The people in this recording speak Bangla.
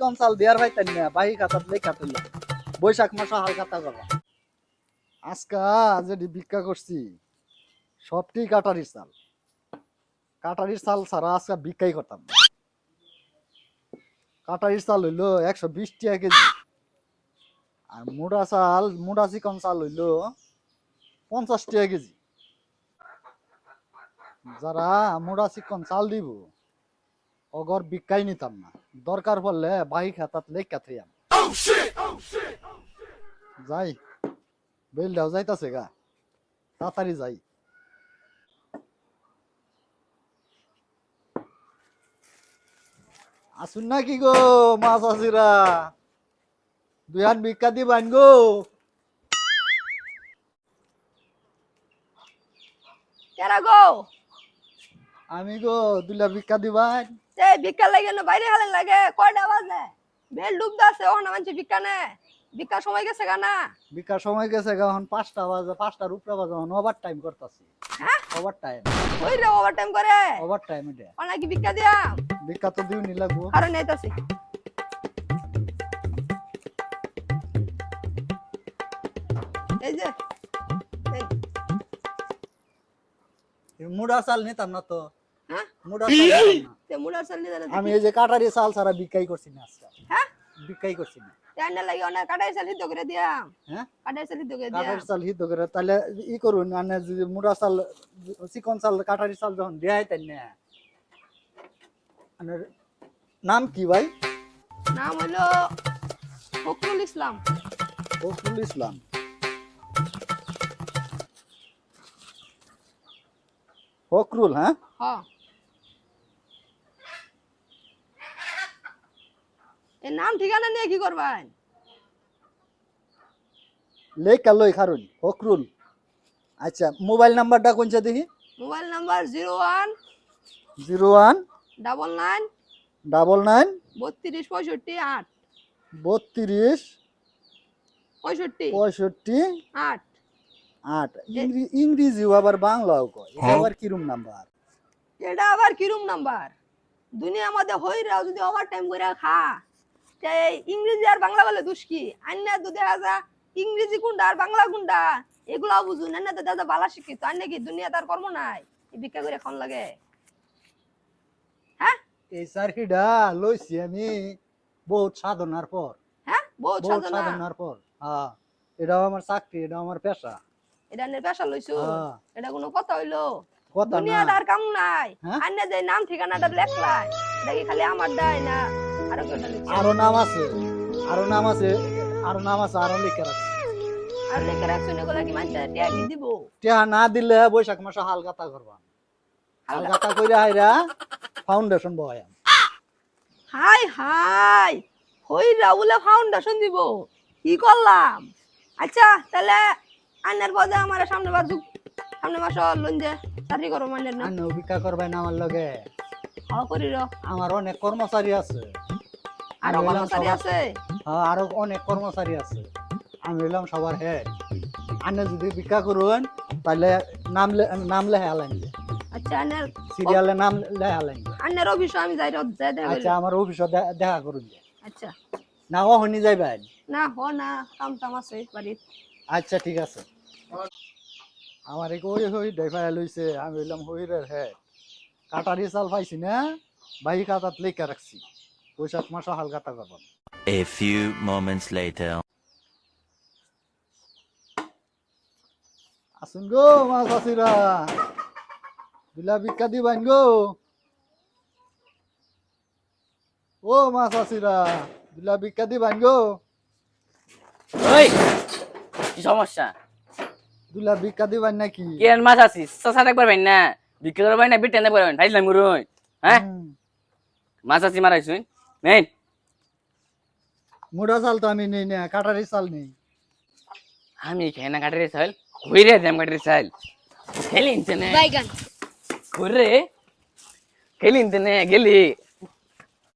চিকন চাল দেয়ার ভাইতেন না বাহি খাতাত লেখা তুল বৈশাখ মাসে হাল খাতা করবা আজকা যদি ভিক্ষা করছি সবটি কাটারির চাল ছাড়া আজকে ভিক্ষাই করতাম না। কাটারির চাল হইলো 120 টাকা কেজি আর মোটা চিকন চাল হইলো 50 টাকা কেজি। যারা মোটা চিকন চাল দিব অগর ভিক্ষাই নিতাম না, দরকার পড়লে বাহি খাতাত লেখা থইয়াম। যাই বেলটাও যাইতাছে গা, তাড়াতাড়ি যাই। আসুন নাকি গো মাছ আসিরা, দুই হাত ভিক্ষা দিবান গো। কেরা গো? আমি গো, দুইলা ভিক্ষা দিবান। এই ভিক্ষা লাগে না বাইরে হালেন লাগে, কয়টা বাজে? বেল ডুবদাছে, ওখানে মানুষ ভিক্ষা নেয়। ভিক্ষার সময় গেছে গা না? ভিক্ষার সময় গেছে গা, এখন 5টা বাজে, 5টার উপরে বাজে, এখন ওভার টাইম করতেছি। হ্যাঁ ওভার টাইম। ওই রে ওভার টাইম করে? ওভার টাইম এটা। অনেক ভিক্ষা দিয়া? ভিক্ষা তো দিউনি লাগবো। আরে নেতাছি। এই যে এই মুড়া চাল নিতাম না তো। হ্যাঁ মুড়া চাল নিতাম না। তে মুলার চাল নিয়ে আমি এই যে কাটারি চাল ছাড়া ভিক্ষাই করছি না আজকে। হ্যাঁ ভিক্ষাই করছি না। জানা লাগে অনেক কাটাই চাল হিদ্ধ করে দিয়া। হ্যাঁ কাটাই চাল হিদ্ধ করে দিয়া। কাটারি চাল হিদ্ধ করে তাহলে ই করুন, মানে যদি মুড়া চাল চিকন চাল কাটারি চাল যখন দেয় তাই না। মানে নাম কি ভাই? নাম হলো ফখরুল ইসলাম। ফখরুল ইসলাম। ফখরুল, হ্যাঁ হ্যাঁ এই নাম ঠিকানা নিয়ে কি করবেন? লেখা লই খারুন ফখরুল। আচ্ছা মোবাইল নাম্বারটা কোনটা দেখি? Mobile number 01 01 99 99 32 65 8 32 65 65 8 8। ইংরেজি আবার বাংলাও কয়, এটা আবার কিরম নাম্বার? এটা আবার কিরম নাম্বার? দুনিয়া মধ্যে হইরাও যদি ওভার টাইম করে খা তে ইংরেজি আর বাংলা বলে দুষ কি? আন্না তো দেখা যা ইংরেজি কোনটা আর বাংলা কোনটা এগুলা বুঝুন না, তো দাদা বালা শিক্ষিত আর নাকি দুনিয়া তার কর্ম নাই, এই ভিক্ষা করে খান লাগে। হ্যাঁ এই চাকরিটা লইছি আমি বহুত সাধনার পর। হ্যাঁ বহুত সাধনা। সাধনার পর। হ্যাঁ এটাও আমার চাকরি, এটাও আমার পেশা। এটা নে পেশা লইছো? হ্যাঁ। এটা কোনো কথা হইলো? কথা না। দুনিয়াটার কাম নাই। হ্যাঁ? আন্না যে নাম ঠিকানাটা লেখলাই এটা কি খালি আমার দায় না আরো কেউটা লিখছে? আরো নাম আছে, আরো নাম আছে, আরো নাম আছে, আরো লিখে রাখছি। আর লেখা রাখছো এগুলা কি মানুষ টিয়া কি দিব? টিয়া না দিলে বৈশাখ মাসে হাল গাতা করবা। হাল গাতা কইরা হাইরা ফাউন্ডেশন বহায়াম। হাই হাই হইরা বলে ফাউন্ডেশন দিব? কি করলাম? আচ্ছা তাহলে আন্নার পদে আমার সামনে মাস লন যে চাকরি করো মানের না? আন্না ভিক্ষা করবাই না আমার লগে? হ্যাঁ করি র। আমার অনেক কর্মচারী আছে। আরো কর্মচারী আছে? হ্যাঁ আরো অনেক কর্মচারী আছে। আমি হইলাম সবার হেড। আন্না যদি ভিক্ষা করুন তাহলে নাম লেখা লাগবে। আচ্ছা আন্নার সিরিয়ালে নাম লেখা লাগবে। আন্নার অফিস আমি যাই দেখা আচ্ছা আমার অফিসে দেখা করুন। আচ্ছা না ও হনি যাইবেন? না হ না কাম টাম আছে বাড়ির। আচ্ছা ঠিক আছে। আমার এই হই দেখাই লইছে, আমি হইলাম হইরের হেড। কাটারি চাল পাইছি না, বাহি খাতাত লেখা রাখছি বৈশাখ মাসে হাল গাতা করবাম। A few moments later. আসুন গো মাছ আসিরা, দুলা ভিক্ষা দিবান গো। ও মাছ আসিরা, দুলা ভিক্ষা দিবান গো। ওই কি সমস্যা? দুলা ভিক্ষা দিবান নাকি? কেন মাছ আছিস সাসার একবার ভাই না বিক্রি করে ভাই না বিটেন একবার ভাই ভাইলাম গুরুই হ্যাঁ মাছ আছি মারাইছুই নেই মোটা চাল তো আমি নেই না, কাটারি চাল নেই। আমি খেয়ে না কাটারে চাল কইরে দেম কাটারে চাল খেলিনতে নে বাইগান কইরে খেলিনতে নে গেলি